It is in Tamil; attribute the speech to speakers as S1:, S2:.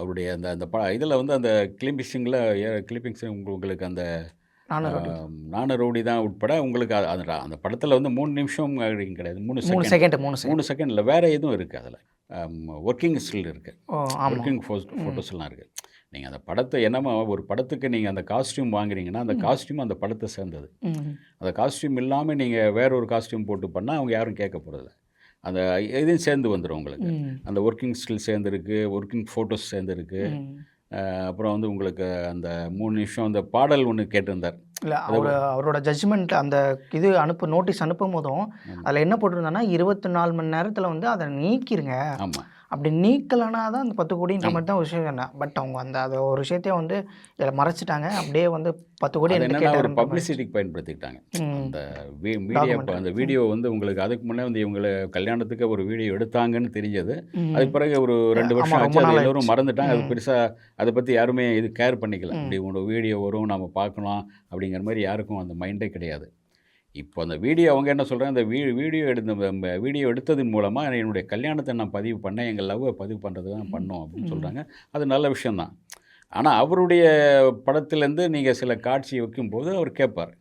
S1: அவருடைய அந்த அந்த இதில் வந்து அந்த கிளிப்பிங்ஸ் உங்களுக்கு அந்த
S2: நானும் ரோட்டி.
S1: நானு ரவுடி தான் உட்பட உங்களுக்கு அந்த அந்த படத்தில் வந்து 3 நிமிஷம் அப்படிங்க கிடையாது, 3
S2: 3
S1: செகண்ட்.
S2: Second 3
S1: 3
S2: second.
S1: செகண்டில் வேறு எதுவும் இருக்குது அதில். ஒர்க்கிங் ஸ்டில் இருக்குது,
S2: ஓ ஆமா.
S1: ஒர்க்கிங்
S2: ம்.
S1: ஃபோட்டோஸ்லாம் இருக்குது. நீங்கள் அந்த படத்தை என்னமோ ஒரு படத்துக்கு நீங்கள் அந்த காஸ்டியூம் வாங்குறீங்கன்னா அந்த காஸ்டியூம் அந்த படத்தை சேர்ந்தது.
S2: ம்.
S1: அந்த காஸ்டியூம் இல்லாமல் நீங்கள் வேற ஒரு காஸ்டியூம் போட்டு பண்ணால் அவங்க யாரும் கேட்க போகிறதில்ல. அந்த இதையும் சேர்ந்து வந்துடும் உங்களுக்கு.
S2: ம்.
S1: அந்த ஒர்க்கிங் ஸ்டில் சேர்ந்துருக்கு, ஒர்க்கிங் ஃபோட்டோஸ் சேர்ந்துருக்கு.
S2: ம்.
S1: அப்புறம் வந்து உங்களுக்கு அந்த 3 நிமிஷம் அந்த பாடல் ஒன்று கேட்டிருந்தார்.
S2: இல்ல அவரோட ஜட்ஜ்மெண்ட் அந்த இது நோட்டீஸ் அனுப்பும்போதும் அதில் என்ன போட்டிருந்தாங்கன்னா 24 மணி நேரத்தில் வந்து அதை நீக்கிருங்க.
S1: ஆமாம்.
S2: அப்படி நீக்கலைன்னா தான் அந்த 10 கோடின்ற மாதிரி தான் ஒரு விஷயம் என்ன. பட் அவங்க அந்த ஒரு விஷயத்தையும் வந்து இதில் மறைச்சிட்டாங்க. அப்படியே வந்து 10 கோடி
S1: அது
S2: என்கிட்ட
S1: என்னன்னா ஒரு
S2: கேட்டாருன்ற மாதிரி.
S1: பப்ளிசிட்டிக்கு பயன்படுத்திக்கிட்டாங்க. அந்த மீடியா
S2: டாக்குமெண்ட்.
S1: அந்த வீடியோ வந்து உங்களுக்கு அதுக்கு முன்னே வந்து இவங்கள கல்யாணத்துக்கு ஒரு வீடியோ எடுத்தாங்கன்னு தெரிஞ்சது.
S2: ம்.
S1: அதுக்கு பிறகு ஒரு 2
S2: ஆமா,
S1: வருஷம்
S2: ரொம்ப
S1: ஆச்சு. அது
S2: நாள்
S1: எல்லோரும்
S2: ஆயிடுச்சு.
S1: மறந்துட்டாங்க. அது
S2: ம்.
S1: பெருசாக அதை பற்றி யாருமே இது கேர் பண்ணிக்கல.
S2: ம்.
S1: இப்படி ஒரு வீடியோ வரும், நம்ம பார்க்கலாம் அப்படிங்கிற மாதிரி யாருக்கும் அந்த மைண்டே கிடையாது. இப்போ அந்த வீடியோ அவங்க என்ன சொல்கிறாங்க, இந்த வீடியோ எடுத்ததன் மூலமாக என்னுடைய கல்யாணத்தை நான் பதிவு பண்ணேன், எங்கள் லவ்வை பதிவு பண்ணுறது தான் பண்ணோம் அப்படின்னு சொல்கிறாங்க. அது நல்ல விஷயந்தான். ஆனால் அவருடைய படத்துலேருந்து நீங்கள் சில காட்சி வைக்கும்போது அவர் கேட்பார்.